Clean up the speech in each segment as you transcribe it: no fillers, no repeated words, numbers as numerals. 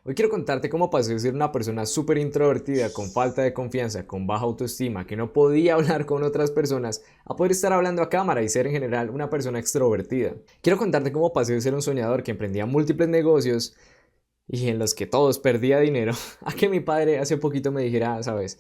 Hoy quiero contarte cómo pasé de ser una persona súper introvertida, con falta de confianza, con baja autoestima, que no podía hablar con otras personas, a poder estar hablando a cámara y ser en general una persona extrovertida. Quiero contarte cómo pasé de ser un soñador que emprendía múltiples negocios y en los que todos perdía dinero, a que mi padre hace poquito me dijera, sabes,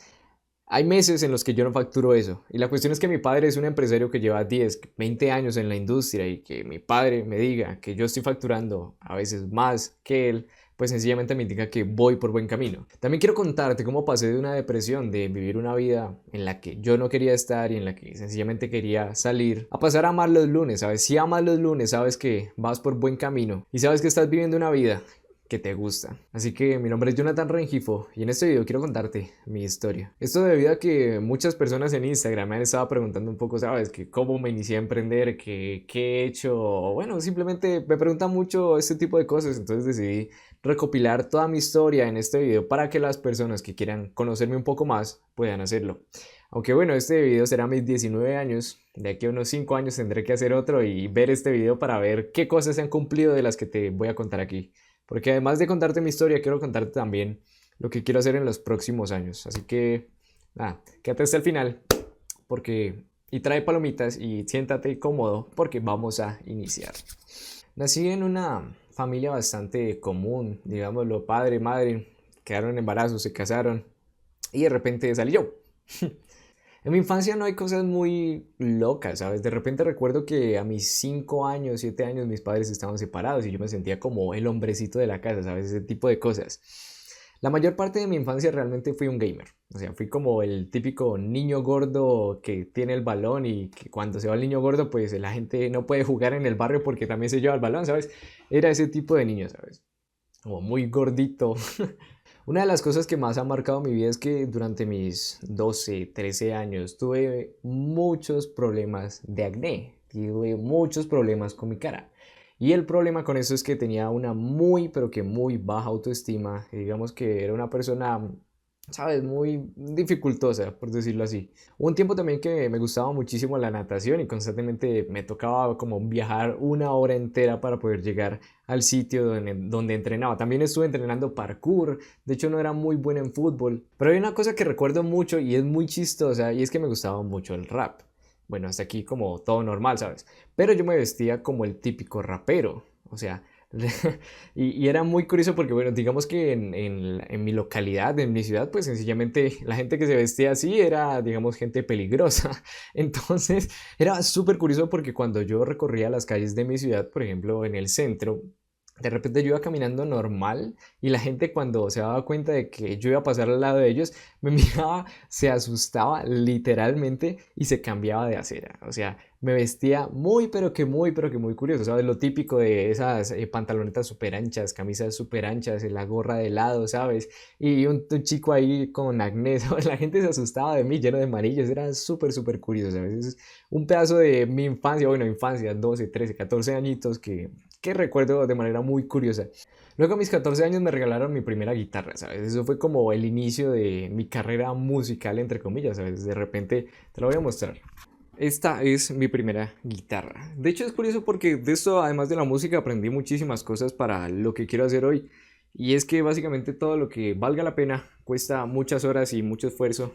hay meses en los que yo no facturo eso. Y la cuestión es que mi padre es un empresario que lleva 10, 20 años en la industria y que mi padre me diga que yo estoy facturando a veces más que él, pues sencillamente me indica que voy por buen camino. También quiero contarte cómo pasé de una depresión, de vivir una vida en la que yo no quería estar y en la que sencillamente quería salir, a pasar a amar los lunes, ¿sabes? Si amas los lunes, sabes que vas por buen camino y sabes que estás viviendo una vida que te gusta. Así que mi nombre es Jonathan Rengifo y en este video quiero contarte mi historia. Esto debido a que muchas personas en Instagram me han estado preguntando un poco, ¿sabes? Que cómo me inicié a emprender, que qué he hecho, o bueno, simplemente me preguntan mucho este tipo de cosas, entonces decidí recopilar toda mi historia en este video para que las personas que quieran conocerme un poco más puedan hacerlo. Aunque bueno, este video será a mis 19 años, de aquí a unos 5 años tendré que hacer otro y ver este video para ver qué cosas se han cumplido de las que te voy a contar aquí. Porque además de contarte mi historia, quiero contarte también lo que quiero hacer en los próximos años. Así que, nada, quédate hasta el final porque y trae palomitas y siéntate cómodo porque vamos a iniciar. Nací en una familia bastante común, digámoslo, padre, madre, quedaron en embarazo, se casaron y de repente salí yo. En mi infancia no hay cosas muy locas, ¿sabes? De repente recuerdo que a mis 5 años, 7 años mis padres estaban separados y yo me sentía como el hombrecito de la casa, ¿sabes? Ese tipo de cosas. La mayor parte de mi infancia realmente fui un gamer. O sea, fui como el típico niño gordo que tiene el balón y que cuando se va el niño gordo, pues la gente no puede jugar en el barrio porque también se lleva el balón, ¿sabes? Era ese tipo de niño, ¿sabes? Como muy gordito. Una de las cosas que más ha marcado mi vida es que durante mis 12, 13 años tuve muchos problemas de acné, tuve muchos problemas con mi cara. Y el problema con eso es que tenía una muy, pero que muy baja autoestima. Y digamos que era una persona, sabes, muy dificultosa, por decirlo así. Hubo un tiempo también que me gustaba muchísimo la natación y constantemente me tocaba como viajar una hora entera para poder llegar al sitio donde entrenaba. También estuve entrenando parkour, de hecho no era muy bueno en fútbol, pero hay una cosa que recuerdo mucho y es muy chistosa y es que me gustaba mucho el rap. Bueno, hasta aquí como todo normal, ¿sabes? Pero yo me vestía como el típico rapero, o sea, y era muy curioso porque, bueno, digamos que en mi localidad, en mi ciudad, pues sencillamente la gente que se vestía así era, digamos, gente peligrosa. Entonces, era súper curioso porque cuando yo recorría las calles de mi ciudad, por ejemplo, en el centro, de repente yo iba caminando normal y la gente cuando se daba cuenta de que yo iba a pasar al lado de ellos, me miraba, se asustaba literalmente y se cambiaba de acera. O sea, me vestía pero que muy curioso, ¿sabes? Lo típico de esas pantalonetas súper anchas, camisas súper anchas, la gorra de lado, ¿sabes? Y un chico ahí con acné, ¿sabes? La gente se asustaba de mí lleno de amarillos, era súper curioso, ¿sabes? Es un pedazo de mi infancia, bueno, infancia, 12, 13, 14 añitos que recuerdo de manera muy curiosa. Luego a mis 14 años me regalaron mi primera guitarra, ¿sabes? Eso fue como el inicio de mi carrera musical, entre comillas, ¿sabes? De repente te lo voy a mostrar. Esta es mi primera guitarra. De hecho es curioso porque de esto, además de la música, aprendí muchísimas cosas para lo que quiero hacer hoy. Y es que básicamente todo lo que valga la pena cuesta muchas horas y mucho esfuerzo.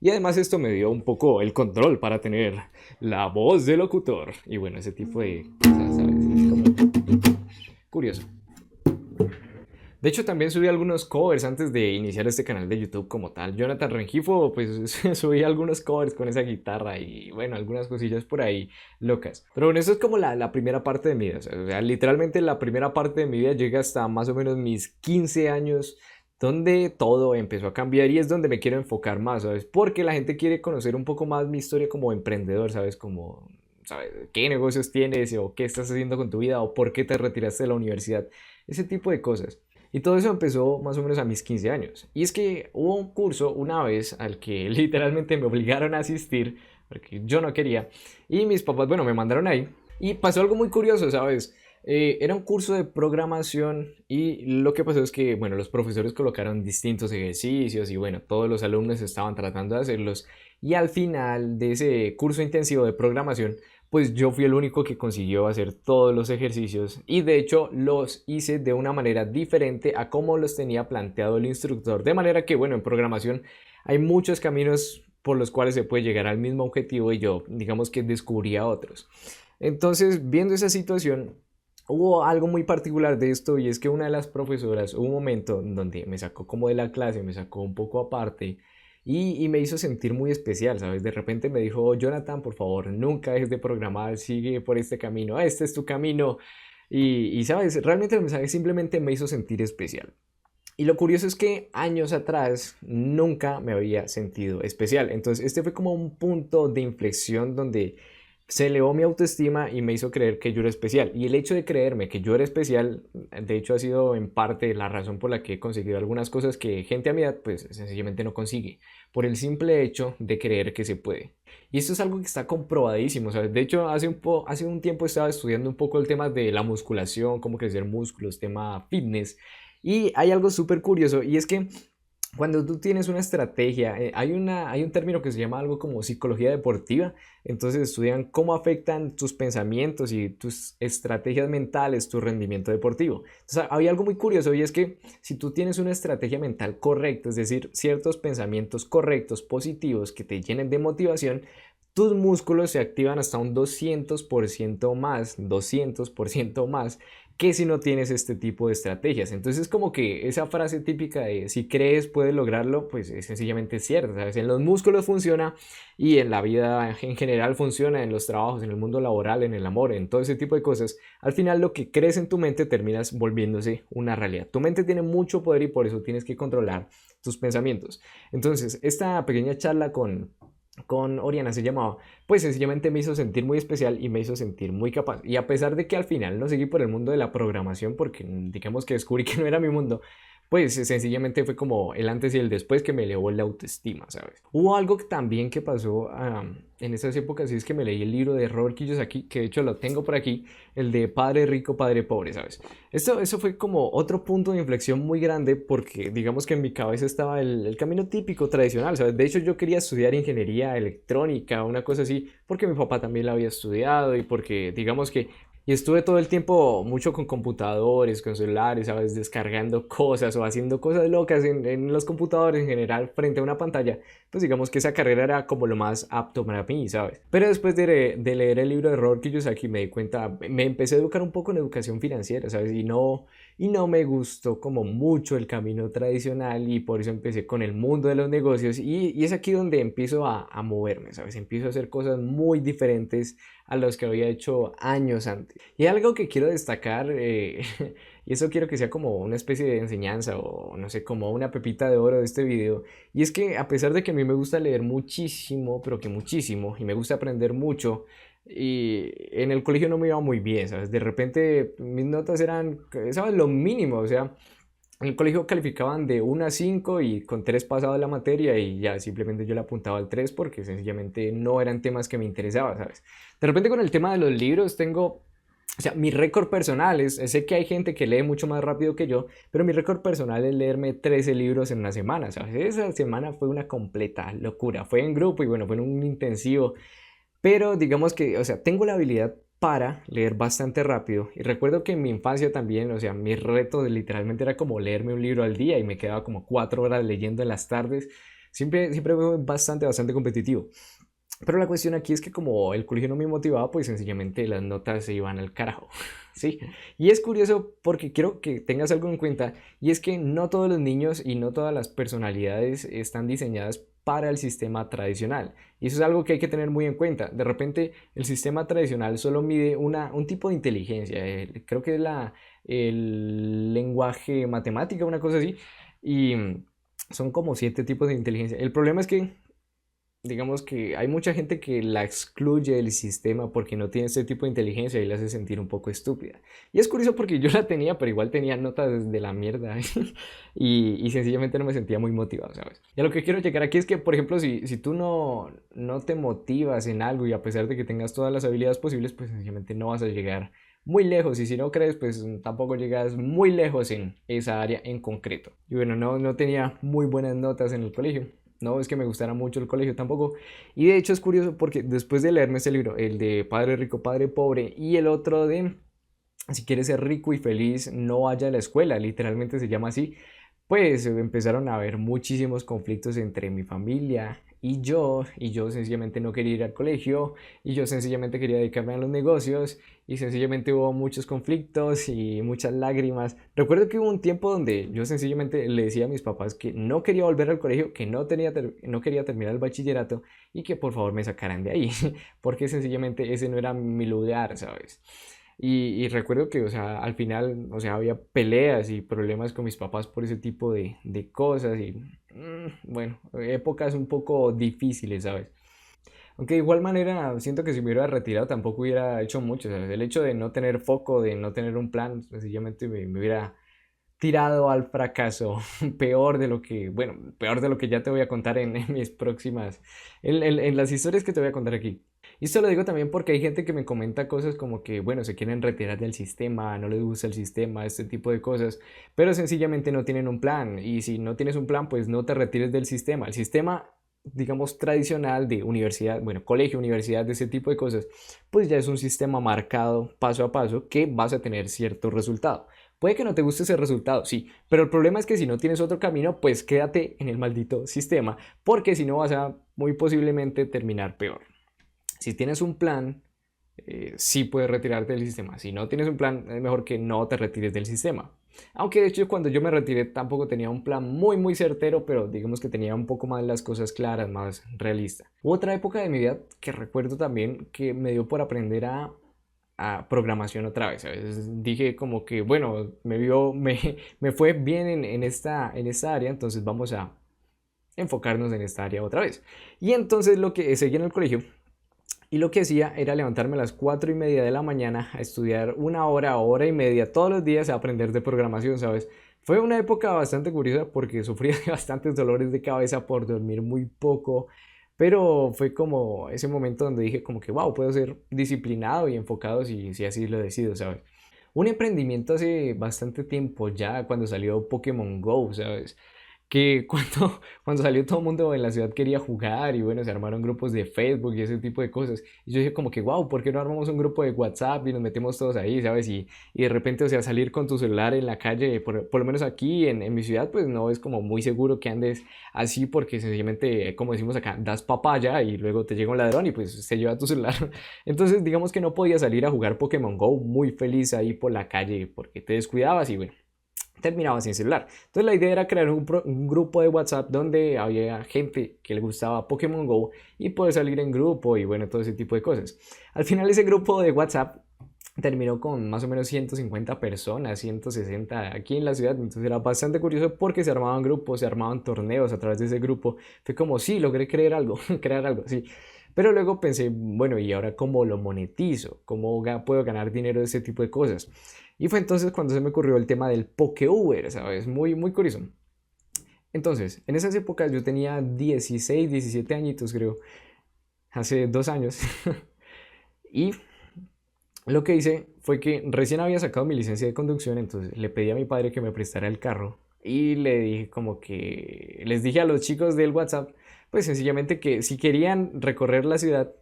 Y además esto me dio un poco el control para tener la voz de locutor. Y bueno, ese tipo de cosas, ¿sabes? Es como curioso. De hecho, también subí algunos covers antes de iniciar este canal de YouTube como tal. Jonathan Rengifo, pues subí algunos covers con esa guitarra y bueno, algunas cosillas por ahí locas. Pero bueno, eso es como la primera parte de mi vida. O sea, literalmente la primera parte de mi vida llega hasta más o menos mis 15 años, donde todo empezó a cambiar y es donde me quiero enfocar más, ¿sabes? Porque la gente quiere conocer un poco más mi historia como emprendedor, ¿sabes? Como, ¿sabes? ¿Qué negocios tienes o qué estás haciendo con tu vida o por qué te retiraste de la universidad? Ese tipo de cosas. Y todo eso empezó más o menos a mis 15 años. Y es que hubo un curso una vez al que literalmente me obligaron a asistir, porque yo no quería. Y mis papás, bueno, me mandaron ahí. Y pasó algo muy curioso, ¿sabes? Era un curso de programación y lo que pasó es que, bueno, los profesores colocaron distintos ejercicios y, bueno, todos los alumnos estaban tratando de hacerlos. Y al final de ese curso intensivo de programación, pues yo fui el único que consiguió hacer todos los ejercicios y de hecho los hice de una manera diferente a como los tenía planteado el instructor. De manera que, bueno, en programación hay muchos caminos por los cuales se puede llegar al mismo objetivo y yo, digamos que descubría otros. Entonces, viendo esa situación, hubo algo muy particular de esto y es que una de las profesoras, hubo un momento en donde me sacó como de la clase, me sacó un poco aparte y me hizo sentir muy especial, ¿sabes? De repente me dijo, Jonathan, por favor, nunca dejes de programar, sigue por este camino, este es tu camino. ¿Sabes? Realmente el mensaje simplemente me hizo sentir especial. Y lo curioso es que años atrás nunca me había sentido especial. Entonces este fue como un punto de inflexión donde se elevó mi autoestima y me hizo creer que yo era especial. Y el hecho de creerme que yo era especial, de hecho ha sido en parte la razón por la que he conseguido algunas cosas que gente a mi edad pues sencillamente no consigue. Por el simple hecho de creer que se puede. Y esto es algo que está comprobadísimo, ¿sabes? De hecho, hace un tiempo estaba estudiando un poco el tema de la musculación, cómo crecer músculos, tema fitness. Y hay algo súper curioso y es que cuando tú tienes una estrategia, hay un término que se llama algo como psicología deportiva, entonces estudian cómo afectan tus pensamientos y tus estrategias mentales tu rendimiento deportivo. Entonces había algo muy curioso y es que si tú tienes una estrategia mental correcta, es decir, ciertos pensamientos correctos, positivos, que te llenen de motivación, tus músculos se activan hasta un 200% más que si no tienes este tipo de estrategias. Entonces como que esa frase típica de si crees puedes lograrlo, pues es sencillamente cierta, ¿sabes? En los músculos funciona y en la vida en general funciona, en los trabajos, en el mundo laboral, en el amor, en todo ese tipo de cosas. Al final lo que crees en tu mente terminas volviéndose una realidad. Tu mente tiene mucho poder y por eso tienes que controlar tus pensamientos. Entonces esta pequeña charla con Oriana se llamaba, pues sencillamente me hizo sentir muy especial y me hizo sentir muy capaz. Y a pesar de que al final no seguí por el mundo de la programación, porque digamos que descubrí que no era mi mundo, pues sencillamente fue como el antes y el después que me elevó la autoestima, ¿sabes? Hubo algo también que pasó en esas épocas y es que me leí el libro de Robert Kiyosaki, que de hecho lo tengo por aquí, el de Padre Rico, Padre Pobre, ¿sabes? Eso fue como otro punto de inflexión muy grande porque digamos que en mi cabeza estaba el camino típico, tradicional, ¿sabes? De hecho yo quería estudiar ingeniería electrónica, una cosa así, porque mi papá también la había estudiado y porque digamos que y estuve todo el tiempo mucho con computadores, con celulares, ¿sabes? Descargando cosas o haciendo cosas locas en los computadores en general frente a una pantalla. Pues digamos que esa carrera era como lo más apto para mí, ¿sabes? Pero después de leer el libro de Robert Kiyosaki me di cuenta, me empecé a educar un poco en educación financiera, ¿sabes? Y no me gustó como mucho el camino tradicional y por eso empecé con el mundo de los negocios y es aquí donde empiezo a moverme, ¿sabes? Empiezo a hacer cosas muy diferentes a los que había hecho años antes. Y algo que quiero destacar, y eso quiero que sea como una especie de enseñanza o no sé, como una pepita de oro de este video, y es que a pesar de que a mí me gusta leer muchísimo, pero que muchísimo, y me gusta aprender mucho, y en el colegio no me iba muy bien, ¿sabes? De repente mis notas eran, ¿sabes? Lo mínimo, o sea, en el colegio calificaban de 1 a 5 y con 3 pasaba la materia y ya simplemente yo le apuntaba al 3 porque sencillamente no eran temas que me interesaban, ¿sabes? De repente con el tema de los libros tengo, o sea, mi récord personal es, sé que hay gente que lee mucho más rápido que yo, pero mi récord personal es leerme 13 libros en una semana, ¿sabes? Esa semana fue una completa locura, fue en grupo y bueno, fue en un intensivo, pero digamos que, o sea, tengo la habilidad para leer bastante rápido. Y recuerdo que en mi infancia también, o sea, mi reto literalmente era como leerme un libro al día y me quedaba como 4 horas leyendo en las tardes. Siempre fue bastante competitivo. Pero la cuestión aquí es que como el colegio no me motivaba, pues sencillamente las notas se iban al carajo, ¿sí? Y es curioso porque quiero que tengas algo en cuenta y es que no todos los niños y no todas las personalidades están diseñadas para el sistema tradicional. Y eso es algo que hay que tener muy en cuenta. De repente el sistema tradicional solo mide un tipo de inteligencia, creo que es el lenguaje matemática, una cosa así, y son como 7 tipos de inteligencia. El problema es que digamos que hay mucha gente que la excluye del sistema porque no tiene este tipo de inteligencia y la hace sentir un poco estúpida. Y es curioso porque yo la tenía, pero igual tenía notas de la mierda y sencillamente no me sentía muy motivado, ¿sabes? Y a lo que quiero llegar aquí es que, por ejemplo, si tú no te motivas en algo y a pesar de que tengas todas las habilidades posibles, pues sencillamente no vas a llegar muy lejos y si no crees, pues tampoco llegas muy lejos en esa área en concreto. Y bueno, no tenía muy buenas notas en el colegio. no es que me gustara mucho el colegio tampoco. Y de hecho es curioso porque después de leerme ese libro, el de Padre Rico, Padre Pobre y el otro de Si quieres ser rico y feliz, no vaya a la escuela, literalmente se llama así, pues empezaron a haber muchísimos conflictos entre mi familia y yo sencillamente no quería ir al colegio, y yo sencillamente quería dedicarme a los negocios, y sencillamente hubo muchos conflictos y muchas lágrimas. Recuerdo que hubo un tiempo donde yo sencillamente le decía a mis papás que no quería volver al colegio, que no quería terminar el bachillerato y que por favor me sacaran de ahí, porque sencillamente ese no era mi lugar, ¿sabes? Y recuerdo que, o sea, al final, o sea, había peleas y problemas con mis papás por ese tipo de cosas y, bueno, épocas un poco difíciles, ¿sabes? Aunque de igual manera siento que si me hubiera retirado tampoco hubiera hecho mucho, ¿sabes? El hecho de no tener foco, de no tener un plan, sencillamente me hubiera tirado al fracaso, peor de lo que, bueno, peor de lo que ya te voy a contar en mis próximas, en las historias que te voy a contar aquí. Y esto lo digo también porque hay gente que me comenta cosas como que, bueno, se quieren retirar del sistema, no les gusta el sistema, este tipo de cosas, pero sencillamente no tienen un plan. Y si no tienes un plan, pues no te retires del sistema. El sistema, digamos, tradicional de universidad, bueno, colegio, universidad, de ese tipo de cosas, pues ya es un sistema marcado paso a paso que vas a tener cierto resultado. Puede que no te guste ese resultado, sí, pero el problema es que si no tienes otro camino, pues quédate en el maldito sistema, porque si no vas a muy posiblemente terminar peor. Si tienes un plan, sí puedes retirarte del sistema. Si no tienes un plan, es mejor que no te retires del sistema. Aunque de hecho cuando yo me retiré tampoco tenía un plan muy certero, pero digamos que tenía un poco más las cosas claras, más realista. Hubo otra época de mi vida que recuerdo también que me dio por aprender a programación otra vez. A veces dije como que, bueno, me fue bien en esta área, entonces vamos a enfocarnos en esta área otra vez. Y entonces lo que seguí en el colegio y lo que hacía era levantarme a las 4:30 de la mañana a estudiar una hora, hora y media todos los días a aprender de programación, ¿sabes? Fue una época bastante curiosa porque sufría de bastantes dolores de cabeza por dormir muy poco, pero fue como ese momento donde dije como que, wow, puedo ser disciplinado y enfocado si así lo decido, ¿sabes? Un emprendimiento hace bastante tiempo ya cuando salió Pokémon Go, ¿sabes? Que cuando salió todo el mundo en la ciudad quería jugar y bueno, se armaron grupos de Facebook y ese tipo de cosas. Y yo dije como que, wow, ¿por qué no armamos un grupo de WhatsApp y nos metemos todos ahí, ¿sabes? Y de repente, o sea, salir con tu celular en la calle, por lo menos aquí en mi ciudad, pues no es como muy seguro que andes así porque sencillamente, como decimos acá, das papaya y luego te llega un ladrón y pues se lleva tu celular. Entonces, digamos que no podía salir a jugar Pokémon Go muy feliz ahí por la calle porque te descuidabas y bueno, terminaba sin celular. Entonces la idea era crear un grupo de WhatsApp donde había gente que le gustaba Pokémon Go y poder salir en grupo y bueno, todo ese tipo de cosas. Al final ese grupo de WhatsApp terminó con más o menos 150 personas, 160 aquí en la ciudad, entonces era bastante curioso porque se armaban grupos, se armaban torneos a través de ese grupo. Fue como, sí, logré crear algo, crear algo, sí. Pero luego pensé, bueno, ¿y ahora cómo lo monetizo? ¿Cómo puedo ganar dinero de ese tipo de cosas? Y fue entonces cuando se me ocurrió el tema del Pokeuber, ¿sabes? Muy curioso. Entonces, en esas épocas yo tenía 16, 17 añitos, creo, hace 2 años. Y lo que hice fue que recién había sacado mi licencia de conducción, entonces le pedí a mi padre que me prestara el carro y le dije como que les dije a los chicos del WhatsApp, pues sencillamente que si querían recorrer la ciudad,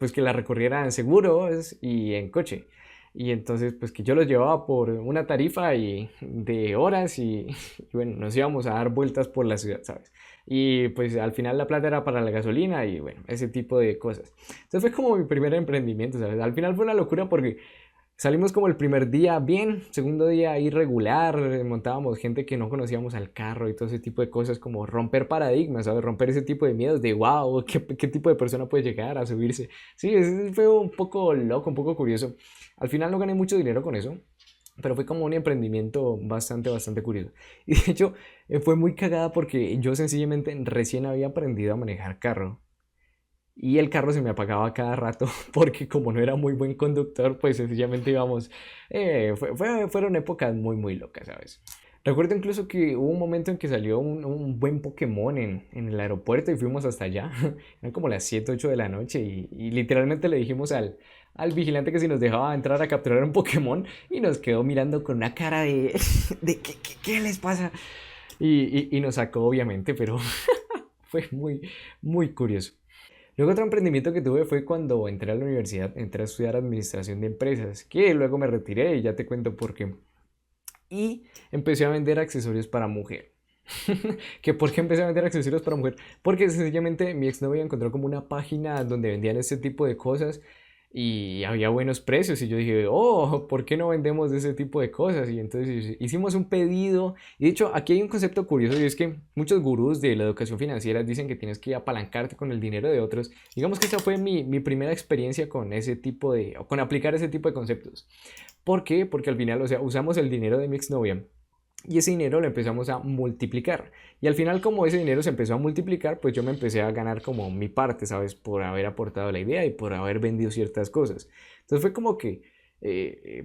pues que la recorrieran seguros y en coche. Y entonces, pues que yo los llevaba por una tarifa y de horas y bueno, nos íbamos a dar vueltas por la ciudad, ¿sabes? Y pues al final la plata era para la gasolina y bueno, ese tipo de cosas. Entonces fue como mi primer emprendimiento, ¿sabes? Al final fue una locura porque salimos como el primer día bien, segundo día irregular, montábamos gente que no conocíamos al carro y todo ese tipo de cosas, como romper paradigmas, ¿sabes? Romper ese tipo de miedos de wow, ¿qué tipo de persona puede llegar a subirse? Sí, fue un poco loco, un poco curioso. Al final no gané mucho dinero con eso, pero fue como un emprendimiento bastante curioso. Y de hecho fue muy cagada porque yo sencillamente recién había aprendido a manejar carro y el carro se me apagaba cada rato porque como no era muy buen conductor, pues sencillamente íbamos, fueron épocas muy locas, ¿sabes? Recuerdo incluso que hubo un momento en que salió un buen Pokémon en el aeropuerto y fuimos hasta allá. Eran como las 7 8 de la noche y literalmente le dijimos al vigilante que si nos dejaba entrar a capturar un Pokémon y nos quedó mirando con una cara de ¿qué les pasa? Y nos sacó obviamente, pero Fue muy, muy curioso. Luego otro emprendimiento que tuve fue cuando entré a la universidad, entré a estudiar administración de empresas, que luego me retiré y ya te cuento por qué. Y empecé a vender accesorios para mujer. ¿Que por qué empecé a vender accesorios para mujer? Porque sencillamente mi exnovia encontró como una página donde vendían este tipo de cosas y había buenos precios y yo dije, oh, ¿por qué no vendemos de ese tipo de cosas? Y entonces hicimos un pedido y de hecho aquí hay un concepto curioso y es que muchos gurús de la educación financiera dicen que tienes que apalancarte con el dinero de otros. Digamos que esa fue mi primera experiencia con ese tipo de, o con aplicar ese tipo de conceptos. ¿Por qué? Porque al final, o sea, usamos el dinero de mi exnovia y ese dinero lo empezamos a multiplicar. Y al final, como ese dinero se empezó a multiplicar, pues yo me empecé a ganar como mi parte, ¿sabes? Por haber aportado la idea y por haber vendido ciertas cosas. Entonces fue como que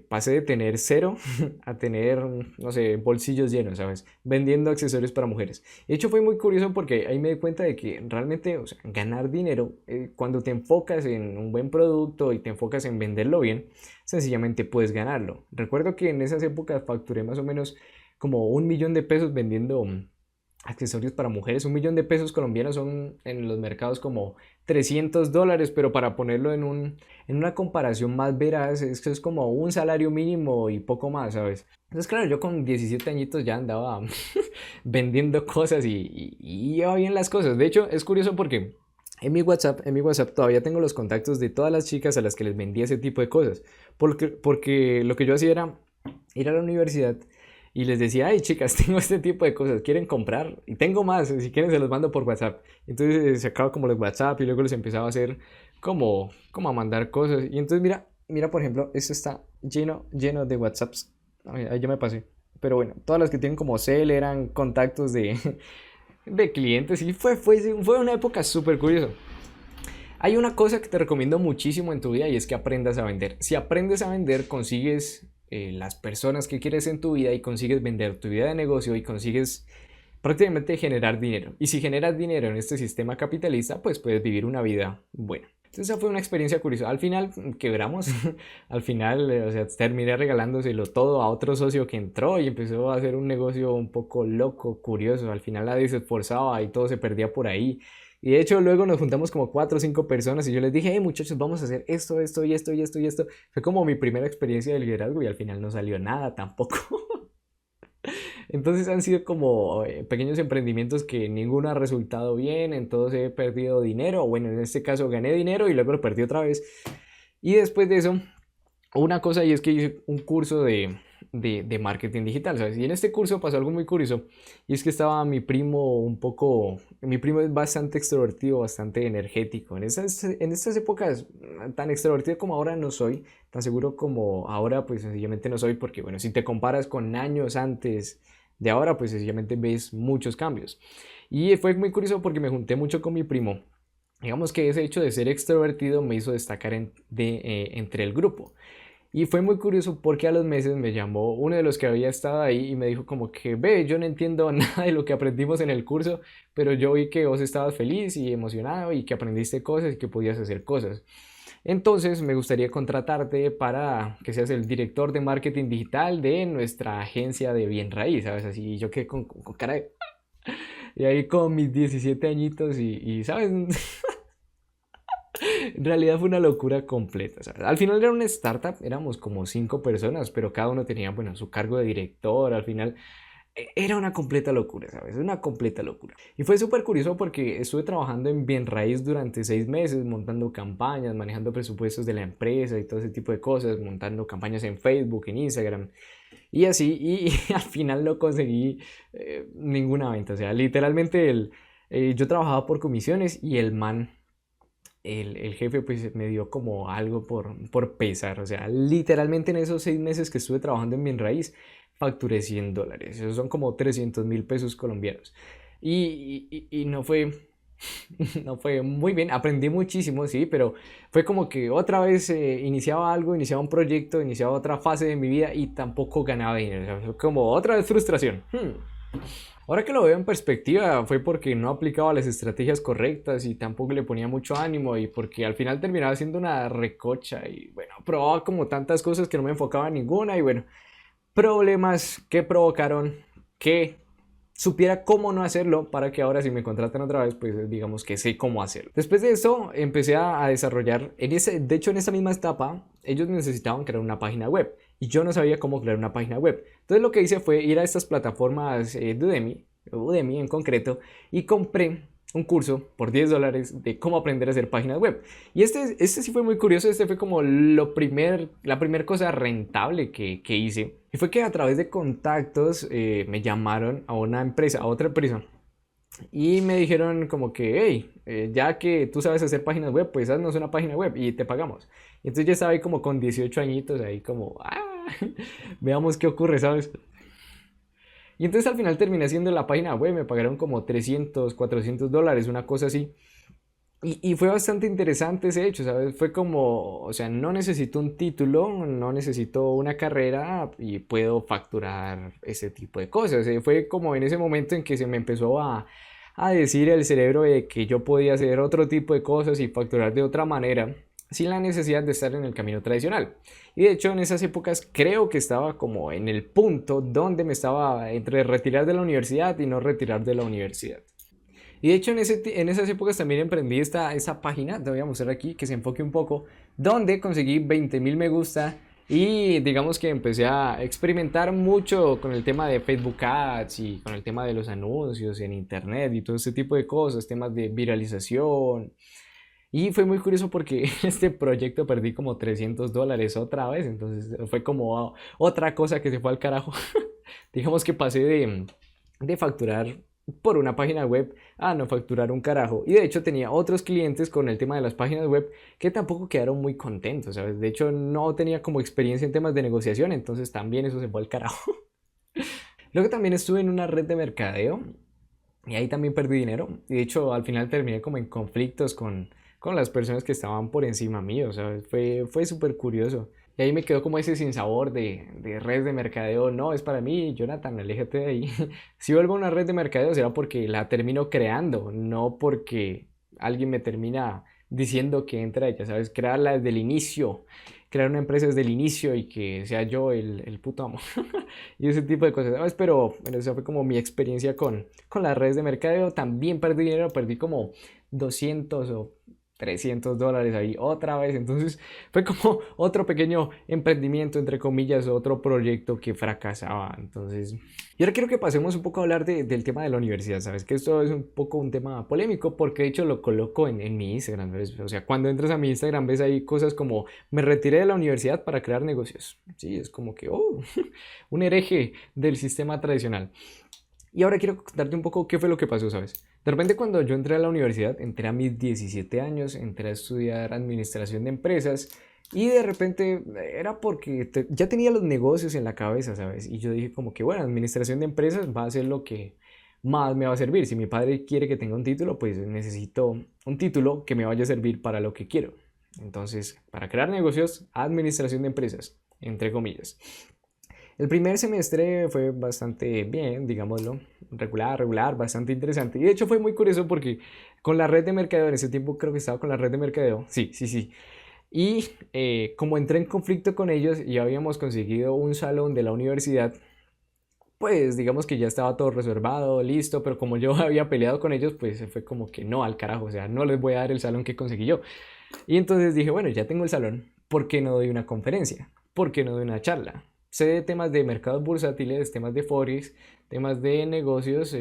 pasé de tener cero a tener, no sé, bolsillos llenos, ¿sabes? Vendiendo accesorios para mujeres. De hecho, fue muy curioso porque ahí me di cuenta de que realmente, o sea, ganar dinero, cuando te enfocas en un buen producto y te enfocas en venderlo bien, sencillamente puedes ganarlo. Recuerdo que en esas épocas facturé más o menos como 1 millón de pesos vendiendo accesorios para mujeres. 1 millón de pesos colombianos son en los mercados como $300, pero para ponerlo en una comparación más veraz, es que es como un salario mínimo y poco más, ¿sabes? Entonces, claro, yo con 17 añitos ya andaba vendiendo cosas y iba bien las cosas. De hecho, es curioso porque en mi WhatsApp todavía tengo los contactos de todas las chicas a las que les vendía ese tipo de cosas. Porque lo que yo hacía era ir a la universidad y les decía, ay chicas, tengo este tipo de cosas, ¿quieren comprar? Y tengo más, si quieren se los mando por WhatsApp. Entonces sacaba como los WhatsApp y luego les empezaba a hacer como a mandar cosas. Y entonces mira por ejemplo, esto está lleno de WhatsApps. Ahí ya me pasé. Pero bueno, todas las que tienen como cel eran contactos de clientes y fue una época súper curiosa. Hay una cosa que te recomiendo muchísimo en tu vida y es que aprendas a vender. Si aprendes a vender, consigues las personas que quieres en tu vida y consigues vender tu vida de negocio y consigues prácticamente generar dinero. Y si generas dinero en este sistema capitalista, pues puedes vivir una vida buena. Entonces esa fue una experiencia curiosa. Al final quebramos, al final, o sea, terminé regalándoselo todo a otro socio que entró y empezó a hacer un negocio un poco loco, curioso. Al final nadie se esforzaba y todo se perdía por ahí. Y de hecho luego nos juntamos como 4 o 5 personas y yo les dije, hey muchachos, vamos a hacer esto, esto y esto y esto y esto. Fue como mi primera experiencia de liderazgo y al final no salió nada tampoco. Entonces han sido como pequeños emprendimientos que ninguno ha resultado bien, en todos he perdido dinero, bueno, en este caso gané dinero y luego lo perdí otra vez. Y después de eso, una cosa y es que hice un curso de marketing digital, ¿sabes? Y en este curso pasó algo muy curioso y es que estaba mi primo es bastante extrovertido, bastante energético. En estas épocas tan extrovertido como ahora no soy, tan seguro como ahora pues sencillamente no soy porque bueno, si te comparas con años antes de ahora pues sencillamente ves muchos cambios. Y fue muy curioso porque me junté mucho con mi primo. Digamos que ese hecho de ser extrovertido me hizo destacar entre el grupo. Y fue muy curioso porque a los meses me llamó uno de los que había estado ahí y me dijo como que, ve, yo no entiendo nada de lo que aprendimos en el curso, pero yo vi que vos estabas feliz y emocionado y que aprendiste cosas y que podías hacer cosas. Entonces me gustaría contratarte para que seas el director de marketing digital de nuestra agencia de Bien Raíz, ¿sabes? Así yo quedé con cara de... Y ahí con mis 17 añitos ¿sabes? En realidad fue una locura completa. ¿Sabes? Al final era una startup, éramos como 5 personas, pero cada uno tenía, bueno, su cargo de director. Al final era una completa locura, ¿sabes? Una completa locura. Y fue súper curioso porque estuve trabajando en Bien Raíz durante 6 meses, montando campañas, manejando presupuestos de la empresa y todo ese tipo de cosas, montando campañas en Facebook, en Instagram y así. Y al final no conseguí ninguna venta. O sea, literalmente yo trabajaba por comisiones y el jefe pues me dio como algo por pesar, o sea, literalmente en esos 6 meses que estuve trabajando en Bien Raíz, facturé $100, esos son como 300.000 pesos colombianos. Y no fue, no fue muy bien, aprendí muchísimo, sí, pero fue como que otra vez iniciaba algo, iniciaba un proyecto, iniciaba otra fase de mi vida y tampoco ganaba dinero, o sea, fue como otra vez frustración. Ahora que lo veo en perspectiva fue porque no aplicaba las estrategias correctas y tampoco le ponía mucho ánimo y porque al final terminaba siendo una recocha y bueno, probaba como tantas cosas que no me enfocaba en ninguna y bueno, problemas que provocaron que supiera cómo no hacerlo para que ahora si me contratan otra vez, pues digamos que sé cómo hacerlo. Después de eso empecé a desarrollar, de hecho en esa misma etapa, ellos necesitaban crear una página web y yo no sabía cómo crear una página web. Entonces lo que hice fue ir a estas plataformas Udemy en concreto, y compré un curso por $10 de cómo aprender a hacer páginas web. Y este sí fue muy curioso, este fue como la primera cosa rentable que hice. Y fue que a través de contactos me llamaron a una empresa, a otra empresa. Y me dijeron como que, hey, ya que tú sabes hacer páginas web, pues haznos una página web y te pagamos. Y entonces yo estaba ahí como con 18 añitos, ahí como, veamos qué ocurre, ¿sabes? Y entonces al final terminé haciendo la página web, me pagaron como $300, $400, una cosa así. Y fue bastante interesante ese hecho, ¿sabes? Fue como, o sea, no necesito un título, no necesito una carrera y puedo facturar ese tipo de cosas. Fue como en ese momento en que se me empezó a decir el cerebro de que yo podía hacer otro tipo de cosas y facturar de otra manera sin la necesidad de estar en el camino tradicional. Y de hecho en esas épocas creo que estaba como en el punto donde me estaba entre retirar de la universidad y no retirar de la universidad. Y de hecho en esas épocas también emprendí esa página, te voy a mostrar aquí que se enfoque un poco, donde conseguí 20,000 me gusta y digamos que empecé a experimentar mucho con el tema de Facebook Ads y con el tema de los anuncios en internet y todo ese tipo de cosas, temas de viralización. Y fue muy curioso porque este proyecto perdí como $300 otra vez, entonces fue como otra cosa que se fue al carajo. Digamos que pasé de facturar por una página web a no facturar un carajo. Y de hecho tenía otros clientes con el tema de las páginas web que tampoco quedaron muy contentos, ¿sabes? De hecho no tenía como experiencia en temas de negociación, entonces también eso se fue al carajo. Luego también estuve en una red de mercadeo y ahí también perdí dinero. Y de hecho al final terminé como en conflictos con las personas que estaban por encima mío, ¿sabes? Fue súper curioso. Y ahí me quedó como ese sinsabor de redes de mercadeo. No, es para mí, Jonathan, aléjate de ahí. Si vuelvo a una red de mercadeo será porque la termino creando, no porque alguien me termina diciendo que entra a ella, ¿sabes? Crearla desde el inicio, crear una empresa desde el inicio y que sea yo el puto amo. Y ese tipo de cosas, ¿sabes? Pero bueno, esa fue como mi experiencia con las redes de mercadeo. También perdí dinero, perdí como 200 o $300 ahí otra vez. Entonces fue como otro pequeño emprendimiento, entre comillas, otro proyecto que fracasaba. Entonces, y ahora quiero que pasemos un poco a hablar del tema de la universidad, ¿sabes? Que esto es un poco un tema polémico porque de hecho lo coloco en mi Instagram, ¿sabes? O sea, cuando entras a mi Instagram ves ahí cosas como me retiré de la universidad para crear negocios. Sí, es como que, oh, un hereje del sistema tradicional. Y ahora quiero contarte un poco qué fue lo que pasó, ¿sabes? De repente cuando yo entré a la universidad, entré a mis 17 años, entré a estudiar administración de empresas y de repente era porque ya tenía los negocios en la cabeza, ¿sabes? Y yo dije como que, bueno, administración de empresas va a ser lo que más me va a servir. Si mi padre quiere que tenga un título, pues necesito un título que me vaya a servir para lo que quiero. Entonces, para crear negocios, administración de empresas, entre comillas. El primer semestre fue bastante bien, digámoslo, regular, bastante interesante. Y de hecho fue muy curioso porque con la red de mercadeo, en ese tiempo creo que estaba con la red de mercadeo, sí. Y como entré en conflicto con ellos y habíamos conseguido un salón de la universidad, pues digamos que ya estaba todo reservado, listo, pero como yo había peleado con ellos, pues fue como que no, al carajo, o sea, no les voy a dar el salón que conseguí yo. Y entonces dije, bueno, ya tengo el salón, ¿por qué no doy una conferencia? ¿Por qué no doy una charla? Sé de temas de mercados bursátiles, temas de forex, temas de negocios,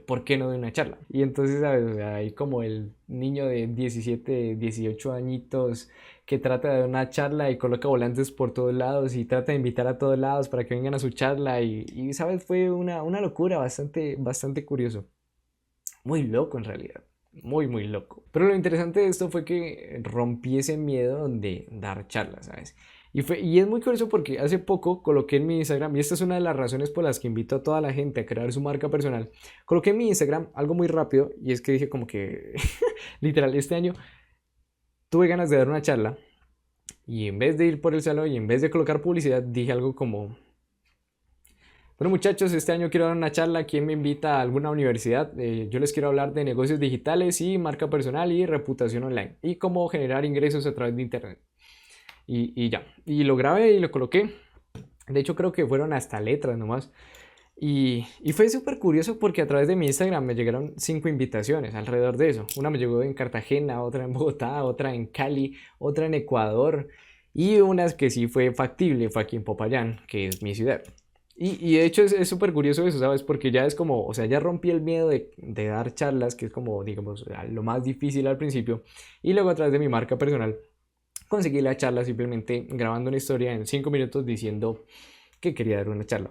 ¿por qué no doy una charla? Y entonces, ¿sabes? O sea, hay como el niño de 17, 18 añitos que trata de dar una charla y coloca volantes por todos lados y trata de invitar a todos lados para que vengan a su charla y ¿sabes? Fue una locura bastante curioso. Muy loco en realidad. Muy loco. Pero lo interesante de esto fue que rompí ese miedo de dar charlas, ¿sabes? Y es muy curioso porque hace poco coloqué en mi Instagram, y esta es una de las razones por las que invito a toda la gente a crear su marca personal, coloqué en mi Instagram algo muy rápido y es que dije como que, literal, este año tuve ganas de dar una charla y en vez de ir por el salón y en vez de colocar publicidad, dije algo como, bueno muchachos, este año quiero dar una charla, ¿quién me invita a alguna universidad? Yo les quiero hablar de negocios digitales y marca personal y reputación online y cómo generar ingresos a través de internet. Y ya, y lo grabé y lo coloqué. De hecho creo que fueron hasta letras nomás. Y fue súper curioso porque a través de mi Instagram me llegaron 5 invitaciones alrededor de eso. Una me llegó en Cartagena, otra en Bogotá, otra en Cali, otra en Ecuador y unas que sí fue factible, fue aquí en Popayán, que es mi ciudad. Y de hecho es súper curioso eso, ¿sabes? Porque ya es como, o sea, ya rompí el miedo de dar charlas, que es como, digamos, lo más difícil al principio. Y luego a través de mi marca personal conseguí la charla simplemente grabando una historia en 5 minutos diciendo que quería dar una charla.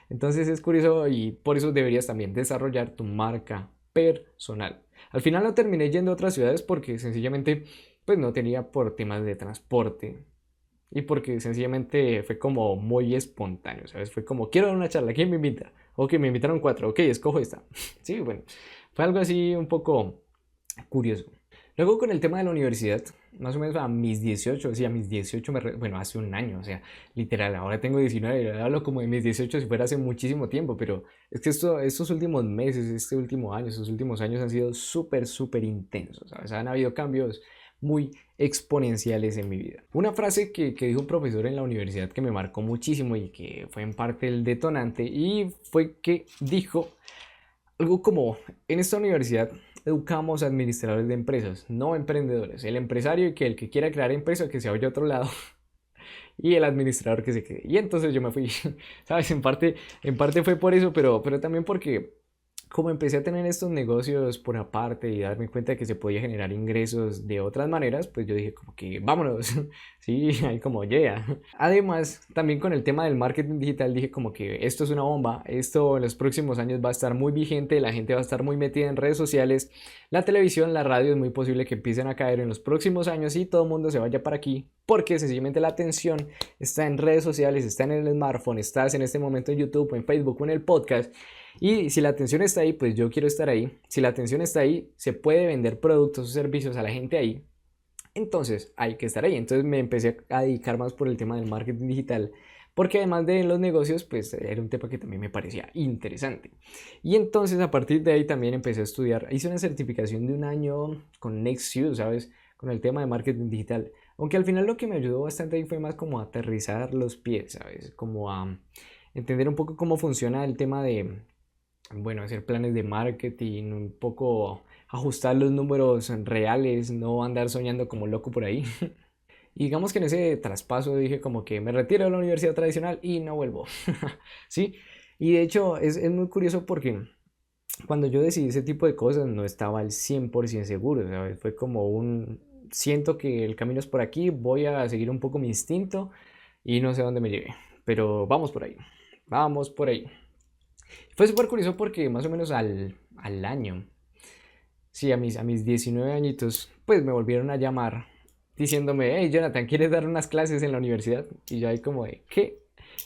Entonces es curioso y por eso deberías también desarrollar tu marca personal. Al final no terminé yendo a otras ciudades porque sencillamente pues no tenía por temas de transporte y porque sencillamente fue como muy espontáneo, ¿sabes? Fue como, quiero dar una charla, ¿quién me invita? Ok, me invitaron 4, ok, escojo esta. Sí, bueno, fue algo así un poco curioso. Luego con el tema de la universidad, más o menos a mis 18, sí, a mis 18, bueno, hace un año, o sea, literal, ahora tengo 19, hablo como de mis 18 si fuera hace muchísimo tiempo, pero es que estos últimos meses, este último año, estos últimos años han sido súper, súper intensos, ¿sabes? Han habido cambios muy exponenciales en mi vida. Una frase que dijo un profesor en la universidad que me marcó muchísimo y que fue en parte el detonante y fue que dijo algo como, en esta universidad educamos a administradores de empresas, no emprendedores. El empresario que el que quiera crear empresa que se vaya a otro lado y el administrador que se quede. Y entonces yo me fui, ¿sabes? En parte fue por eso, pero también porque como empecé a tener estos negocios por aparte y darme cuenta de que se podía generar ingresos de otras maneras, pues yo dije como que vámonos, sí, ahí como yeah. Además, también con el tema del marketing digital dije como que esto es una bomba, esto en los próximos años va a estar muy vigente, la gente va a estar muy metida en redes sociales, la televisión, la radio es muy posible que empiecen a caer en los próximos años y todo el mundo se vaya para aquí, porque sencillamente la atención está en redes sociales, está en el smartphone, estás en este momento en YouTube, en Facebook o en el podcast. Y si la atención está ahí, pues yo quiero estar ahí. Si la atención está ahí, se puede vender productos o servicios a la gente ahí. Entonces hay que estar ahí. Entonces me empecé a dedicar más por el tema del marketing digital. Porque además de los negocios, pues era un tema que también me parecía interesante. Y entonces a partir de ahí también empecé a estudiar. Hice una certificación de un año con NextU, ¿sabes? Con el tema de marketing digital. Aunque al final lo que me ayudó bastante ahí fue más como a aterrizar los pies, ¿sabes? Como a entender un poco cómo funciona el tema de, bueno, hacer planes de marketing, un poco ajustar los números reales, no andar soñando como loco por ahí. Y digamos que en ese traspaso dije como que me retiro de la universidad tradicional y no vuelvo. ¿Sí? Y de hecho es muy curioso porque cuando yo decidí ese tipo de cosas no estaba al 100% seguro, ¿sabes? Fue como un, siento que el camino es por aquí, voy a seguir un poco mi instinto y no sé a dónde me lleve, pero vamos por ahí, vamos por ahí. Fue súper curioso porque más o menos al año, sí, a mis 19 añitos, pues me volvieron a llamar diciéndome, hey Jonathan, ¿quieres dar unas clases en la universidad? Y yo ahí como de, ¿qué?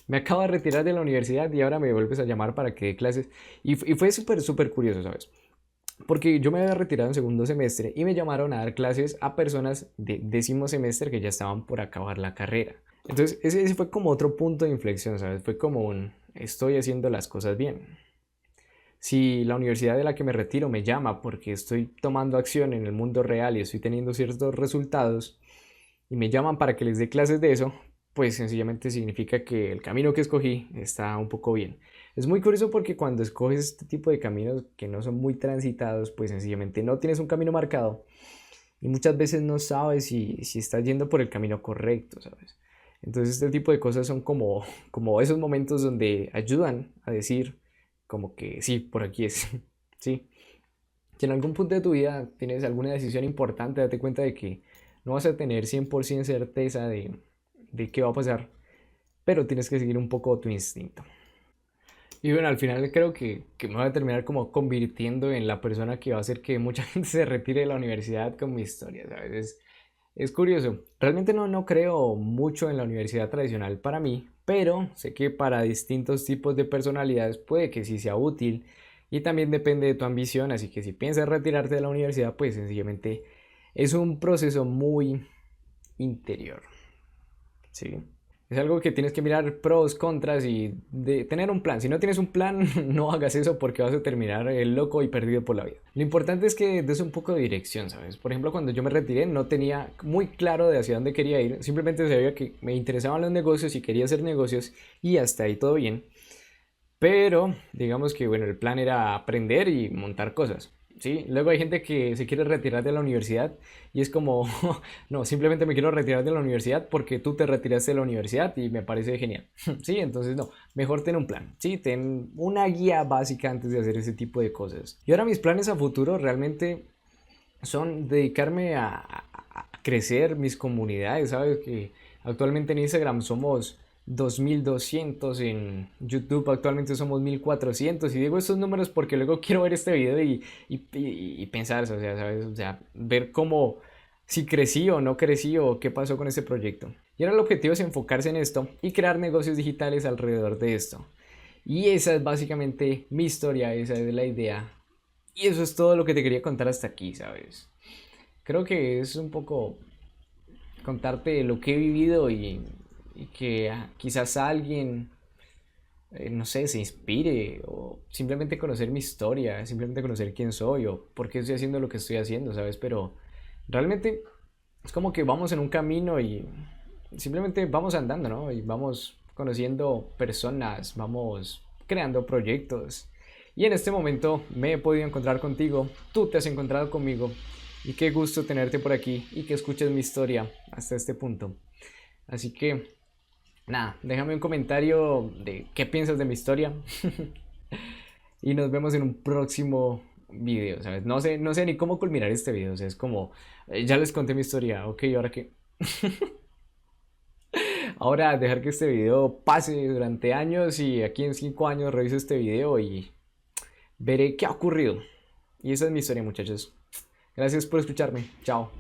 Me acabo de retirar de la universidad y ahora me vuelves a llamar para que dé clases. Y fue súper, súper curioso, ¿sabes? Porque yo me había retirado en segundo semestre y me llamaron a dar clases a personas de décimo semestre que ya estaban por acabar la carrera. Entonces ese fue como otro punto de inflexión, ¿sabes? Fue como un, estoy haciendo las cosas bien. Si la universidad de la que me retiro me llama porque estoy tomando acción en el mundo real y estoy teniendo ciertos resultados y me llaman para que les dé clases de eso, pues sencillamente significa que el camino que escogí está un poco bien. Es muy curioso porque cuando escoges este tipo de caminos que no son muy transitados, pues sencillamente no tienes un camino marcado y muchas veces no sabes si estás yendo por el camino correcto, ¿sabes? Entonces este tipo de cosas son como esos momentos donde ayudan a decir como que sí, por aquí es, sí. Si en algún punto de tu vida tienes alguna decisión importante, date cuenta de que no vas a tener 100% certeza de qué va a pasar, pero tienes que seguir un poco tu instinto. Y bueno, al final creo que me voy a terminar como convirtiendo en la persona que va a hacer que mucha gente se retire de la universidad con mi historia, ¿sabes? Es curioso. Realmente no creo mucho en la universidad tradicional para mí, pero sé que para distintos tipos de personalidades puede que sí sea útil y también depende de tu ambición, así que si piensas retirarte de la universidad, pues sencillamente es un proceso muy interior, ¿sí? Es algo que tienes que mirar pros, contras y de tener un plan. Si no tienes un plan, no hagas eso porque vas a terminar loco y perdido por la vida. Lo importante es que des un poco de dirección, ¿sabes? Por ejemplo, cuando yo me retiré no tenía muy claro de hacia dónde quería ir. Simplemente sabía que me interesaban los negocios y quería hacer negocios y hasta ahí todo bien. Pero digamos que bueno, el plan era aprender y montar cosas. ¿Sí? Luego hay gente que se quiere retirar de la universidad y es como, no, simplemente me quiero retirar de la universidad porque tú te retiraste de la universidad y me parece genial. Sí, entonces no, mejor ten un plan, sí, ten una guía básica antes de hacer ese tipo de cosas. Y ahora mis planes a futuro realmente son dedicarme a crecer mis comunidades, ¿sabes? Que actualmente en Instagram somos 2200, en YouTube actualmente somos 1400 y digo estos números porque luego quiero ver este video y pensar, o sea, ¿sabes? O sea, ver cómo, si crecí o no crecí o qué pasó con este proyecto. Y ahora el objetivo es enfocarse en esto y crear negocios digitales alrededor de esto. Y esa es básicamente mi historia, esa es la idea. Y eso es todo lo que te quería contar hasta aquí, ¿sabes? Creo que es un poco contarte lo que he vivido y que quizás alguien, no sé, se inspire o simplemente conocer mi historia, simplemente conocer quién soy o por qué estoy haciendo lo que estoy haciendo, ¿sabes? Pero realmente es como que vamos en un camino y simplemente vamos andando, ¿no? Y vamos conociendo personas, vamos creando proyectos. Y en este momento me he podido encontrar contigo, tú te has encontrado conmigo y qué gusto tenerte por aquí y que escuches mi historia hasta este punto. Así que, nada, déjame un comentario de qué piensas de mi historia y nos vemos en un próximo video, ¿sabes? No sé ni cómo culminar este video, o sea, es como, ya les conté mi historia, ok, ¿ahora qué? Ahora dejar que este video pase durante años y aquí en 5 años reviso este video y veré qué ha ocurrido. Y esa es mi historia, muchachos. Gracias por escucharme. Chao.